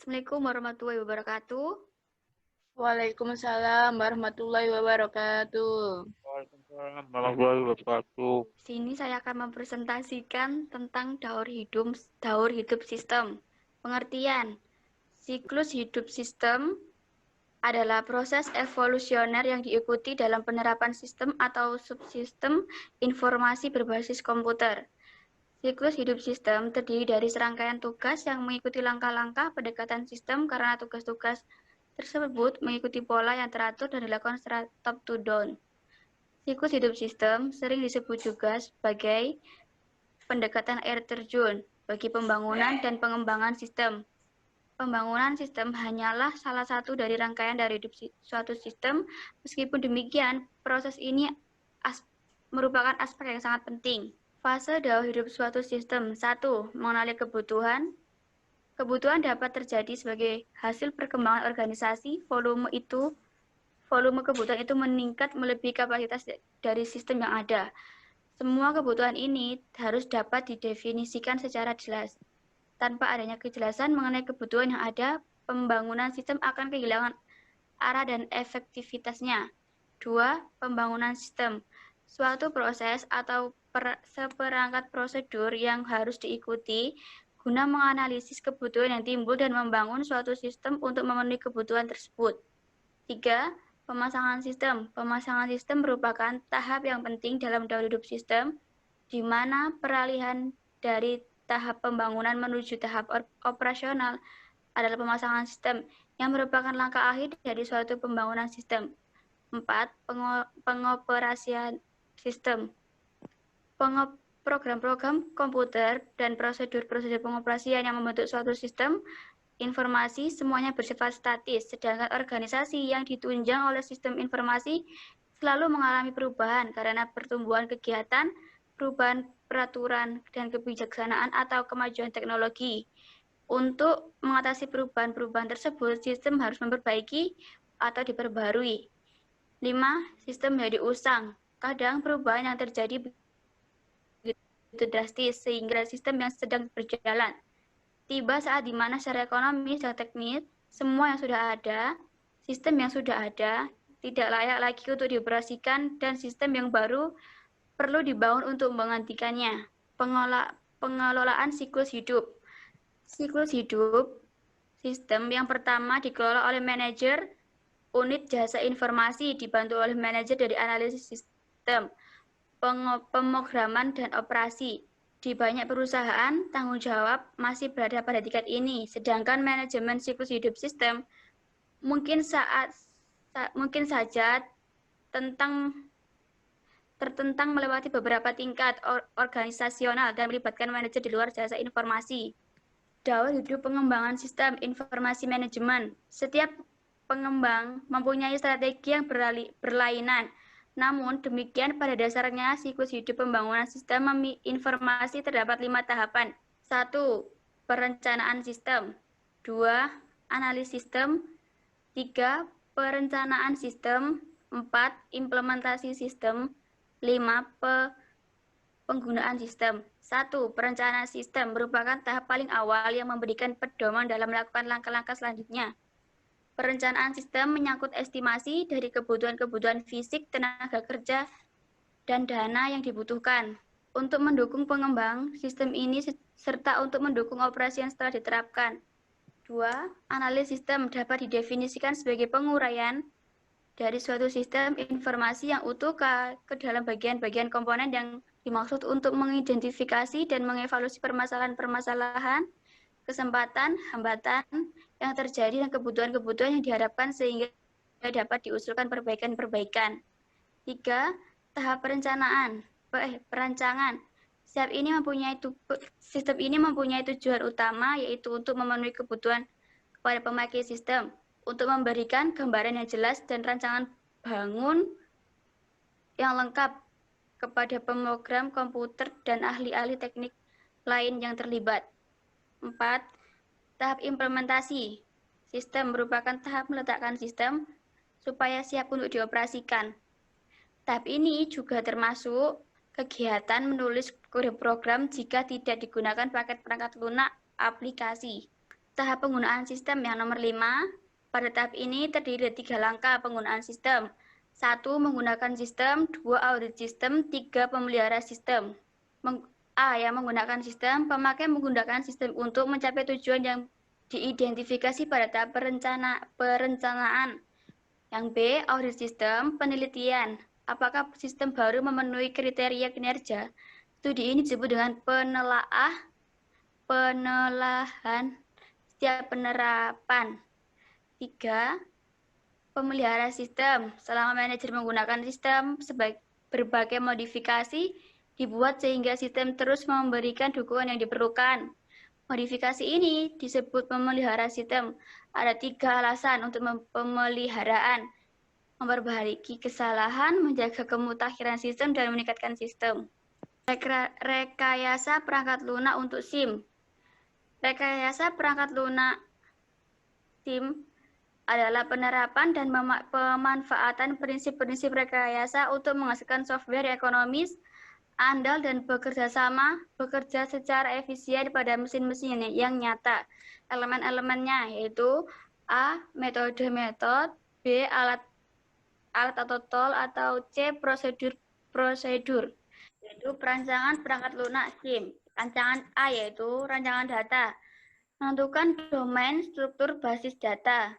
Assalamualaikum warahmatullahi wabarakatuh. Waalaikumsalam warahmatullahi wabarakatuh. Waalaikumsalam warahmatullahi wabarakatuh. Di sini saya akan mempresentasikan tentang daur hidup sistem. Pengertian, siklus hidup sistem adalah proses evolusioner yang diikuti dalam penerapan sistem atau subsistem informasi berbasis komputer. Siklus hidup sistem terdiri dari serangkaian tugas yang mengikuti langkah-langkah pendekatan sistem karena tugas-tugas tersebut mengikuti pola yang teratur dan dilakukan secara top to down. Siklus hidup sistem sering disebut juga sebagai pendekatan air terjun bagi pembangunan dan pengembangan sistem. Pembangunan sistem hanyalah salah satu dari rangkaian dari hidup suatu sistem. Meskipun demikian, proses ini merupakan aspek yang sangat penting. Fase daur hidup suatu sistem. 1. Mengenali kebutuhan. Kebutuhan dapat terjadi sebagai hasil perkembangan organisasi. Volume kebutuhan itu meningkat melebihi kapasitas dari sistem yang ada. Semua kebutuhan ini harus dapat didefinisikan secara jelas. Tanpa adanya kejelasan mengenai kebutuhan yang ada, pembangunan sistem akan kehilangan arah dan efektivitasnya. 2. Pembangunan sistem. Suatu proses atau seperangkat prosedur yang harus diikuti guna menganalisis kebutuhan yang timbul dan membangun suatu sistem untuk memenuhi kebutuhan tersebut. 3. Pemasangan sistem. Pemasangan sistem merupakan tahap yang penting dalam daur hidup sistem, di mana peralihan dari tahap pembangunan menuju tahap operasional adalah pemasangan sistem, yang merupakan langkah akhir dari suatu pembangunan sistem. 4. Pengoperasian sistem. Program-program komputer dan prosedur-prosedur pengoperasian yang membentuk suatu sistem informasi semuanya bersifat statis, sedangkan organisasi yang ditunjang oleh sistem informasi selalu mengalami perubahan karena pertumbuhan kegiatan, perubahan peraturan dan kebijaksanaan atau kemajuan teknologi. Untuk mengatasi perubahan-perubahan tersebut, sistem harus memperbaiki atau diperbarui. 5. Sistem menjadi usang. Kadang perubahan yang terjadi begitu drastis sehingga sistem yang sedang berjalan tiba saat di mana secara ekonomi dan teknis, semua yang sudah ada, sistem yang sudah ada, tidak layak lagi untuk dioperasikan dan sistem yang baru perlu dibangun untuk menggantikannya. Pengelolaan siklus hidup. Siklus hidup sistem yang pertama dikelola oleh manajer unit jasa informasi dibantu oleh manajer dari analisis sistem, pemrograman dan operasi. Di banyak perusahaan, tanggung jawab masih berada pada tingkat ini, sedangkan manajemen siklus hidup sistem mungkin saja tertentang melewati beberapa tingkat organisasional dan melibatkan manajer di luar jasa informasi. Daur hidup pengembangan sistem informasi manajemen. Setiap pengembang mempunyai strategi yang berlainan. Namun demikian pada dasarnya siklus hidup pembangunan sistem informasi terdapat 5 tahapan. 1. Perencanaan sistem. 2. Analisis sistem. 3. Perencanaan sistem. 4. Implementasi sistem. 5. Penggunaan sistem. 1. Perencanaan sistem merupakan tahap paling awal yang memberikan pedoman dalam melakukan langkah-langkah selanjutnya. Perencanaan sistem menyangkut estimasi dari kebutuhan-kebutuhan fisik, tenaga kerja, dan dana yang dibutuhkan untuk mendukung pengembang sistem ini serta untuk mendukung operasi yang setelah diterapkan. 2. Analisis sistem dapat didefinisikan sebagai penguraian dari suatu sistem informasi yang utuh ke dalam bagian-bagian komponen yang dimaksud untuk mengidentifikasi dan mengevaluasi permasalahan-permasalahan, kesempatan, hambatan yang terjadi dan kebutuhan-kebutuhan yang diharapkan sehingga dapat diusulkan perbaikan-perbaikan. 3. Tahap perancangan. Sistem ini mempunyai tujuan utama yaitu untuk memenuhi kebutuhan kepada pemakai sistem, untuk memberikan gambaran yang jelas dan rancangan bangun yang lengkap kepada pemrogram komputer dan ahli-ahli teknik lain yang terlibat. 4. Tahap implementasi. Sistem merupakan tahap meletakkan sistem supaya siap untuk dioperasikan. Tahap ini juga termasuk kegiatan menulis kode program jika tidak digunakan paket perangkat lunak aplikasi. Tahap penggunaan sistem yang nomor 5. Pada tahap ini terdiri dari 3 langkah penggunaan sistem. 1. Menggunakan sistem, 2. Audit sistem, 3. Pemelihara sistem. A. Yang menggunakan sistem, pemakai menggunakan sistem untuk mencapai tujuan yang diidentifikasi pada tahap perencanaan. Yang B. Audit sistem, penelitian. Apakah sistem baru memenuhi kriteria kinerja? Studi ini disebut dengan penelahan setiap penerapan. 3. Pemelihara sistem. Selama manajer menggunakan sistem, berbagai modifikasi dibuat sehingga sistem terus memberikan dukungan yang diperlukan. Modifikasi ini disebut pemelihara sistem. Ada 3 alasan untuk pemeliharaan. Memperbaiki kesalahan, menjaga kemutakhiran sistem, dan meningkatkan sistem. Rekayasa perangkat lunak untuk SIM. Rekayasa perangkat lunak SIM adalah penerapan dan pemanfaatan prinsip-prinsip rekayasa untuk menghasilkan software ekonomis, andal, dan bekerja secara efisien pada mesin-mesin yang nyata. Elemen-elemennya yaitu A. Metode, B. Alat atau tool, atau C. Prosedur, yaitu perancangan perangkat lunak SIM. Rancangan A yaitu rancangan data, menentukan domain struktur basis data.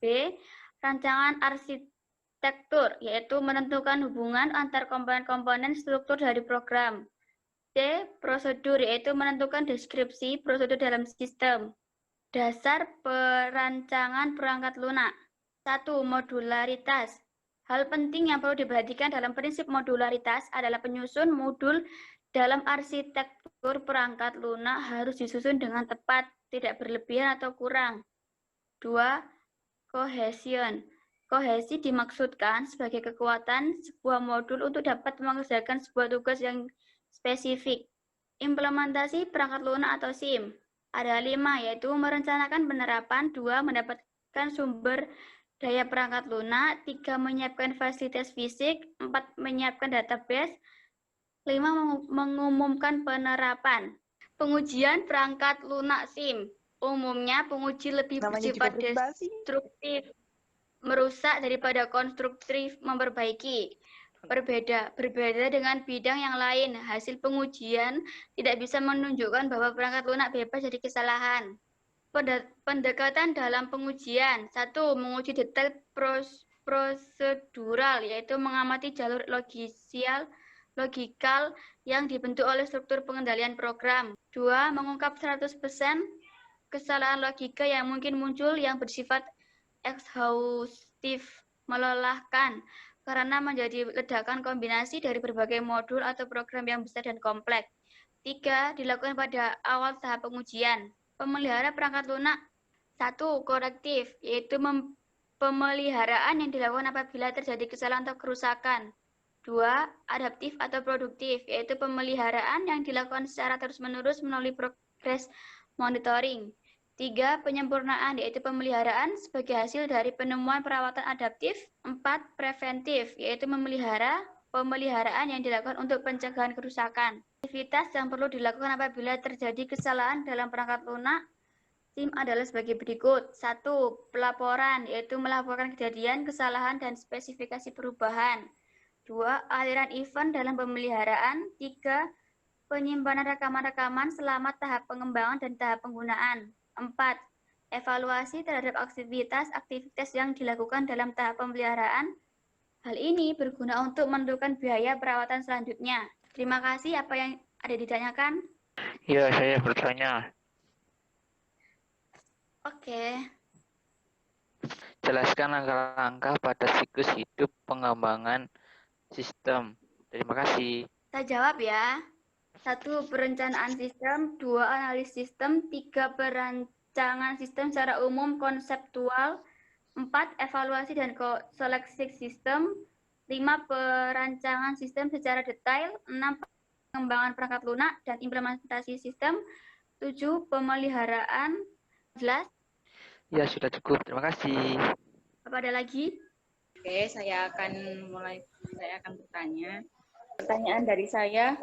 B. Rancangan arsitektur, yaitu menentukan hubungan antar komponen-komponen struktur dari program. C. Prosedur, yaitu menentukan deskripsi prosedur dalam sistem. Dasar perancangan perangkat lunak. 1. Modularitas. Hal penting yang perlu diperhatikan dalam prinsip modularitas adalah penyusun modul dalam arsitektur perangkat lunak harus disusun dengan tepat, tidak berlebihan atau kurang. 2. Cohesion. Kohesi dimaksudkan sebagai kekuatan sebuah modul untuk dapat mengerjakan sebuah tugas yang spesifik. Implementasi perangkat lunak atau SIM. Ada 5, yaitu merencanakan penerapan, 2. Mendapatkan sumber daya perangkat lunak, 3. Menyiapkan fasilitas fisik, 4. Menyiapkan database, 5. Mengumumkan penerapan. Pengujian perangkat lunak SIM. Umumnya penguji lebih bersifat destruktif, merusak daripada konstruktif, memperbaiki. Berbeda dengan bidang yang lain, hasil pengujian tidak bisa menunjukkan bahwa perangkat lunak bebas dari kesalahan. Pendekatan dalam pengujian. 1. Menguji detail prosedural, yaitu mengamati jalur logikal yang dibentuk oleh struktur pengendalian program. 2. Mengungkap 100% kesalahan logika yang mungkin muncul yang bersifat ekshaustif, melelahkan, karena menjadi ledakan kombinasi dari berbagai modul atau program yang besar dan kompleks. 3. Dilakukan pada awal tahap pengujian. Pemelihara perangkat lunak. 1. Korektif, yaitu pemeliharaan yang dilakukan apabila terjadi kesalahan atau kerusakan. 2. Adaptif atau produktif, yaitu pemeliharaan yang dilakukan secara terus-menerus melalui progres monitoring. 3. Penyempurnaan, yaitu pemeliharaan sebagai hasil dari penemuan perawatan adaptif. 4. Preventif, yaitu pemeliharaan yang dilakukan untuk pencegahan kerusakan. Aktivitas yang perlu dilakukan apabila terjadi kesalahan dalam perangkat lunak SIM adalah sebagai berikut. 1. Pelaporan, yaitu melaporkan kejadian, kesalahan, dan spesifikasi perubahan. 2. Aliran event dalam pemeliharaan. 3. Penyimpanan rekaman-rekaman selama tahap pengembangan dan tahap penggunaan. 4. Evaluasi terhadap aktivitas yang dilakukan dalam tahap pemeliharaan. Hal ini berguna untuk menentukan biaya perawatan selanjutnya. Terima kasih. Apa yang ada ditanyakan? Ya, saya bertanya. Oke. Jelaskan langkah-langkah pada siklus hidup pengembangan sistem. Terima kasih. Saya jawab ya. 1. Perencanaan sistem. 2. Analisis sistem. 3. Perancangan sistem secara umum konseptual. 4. Evaluasi dan seleksi sistem. 5. Perancangan sistem secara detail. 6. Pengembangan perangkat lunak dan implementasi sistem. 7. Pemeliharaan. Jelas? Ya, sudah cukup. Terima kasih. Apa ada lagi? Oke, saya akan bertanya. Pertanyaan dari saya,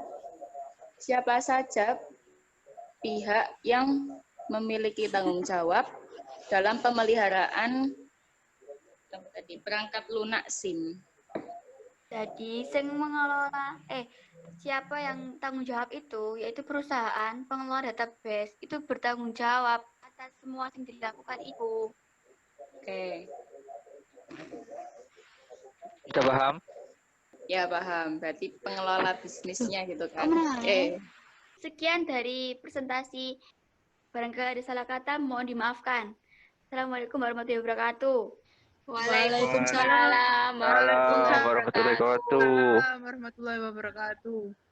siapa saja pihak yang memiliki tanggung jawab dalam pemeliharaan perangkat lunak SIM. Jadi, siapa yang tanggung jawab itu, yaitu perusahaan pengelola database, itu bertanggung jawab atas semua yang dilakukan itu. Oke, Sudah paham? ya paham. Berarti pengelola bisnisnya gitu kan. Sekian dari presentasi. Barangkali ada salah kata, mohon dimaafkan. Assalamualaikum warahmatullahi wabarakatuh. Waalaikumsalam Halo, warahmatullahi wabarakatuh. warahmatullahi wabarakatuh.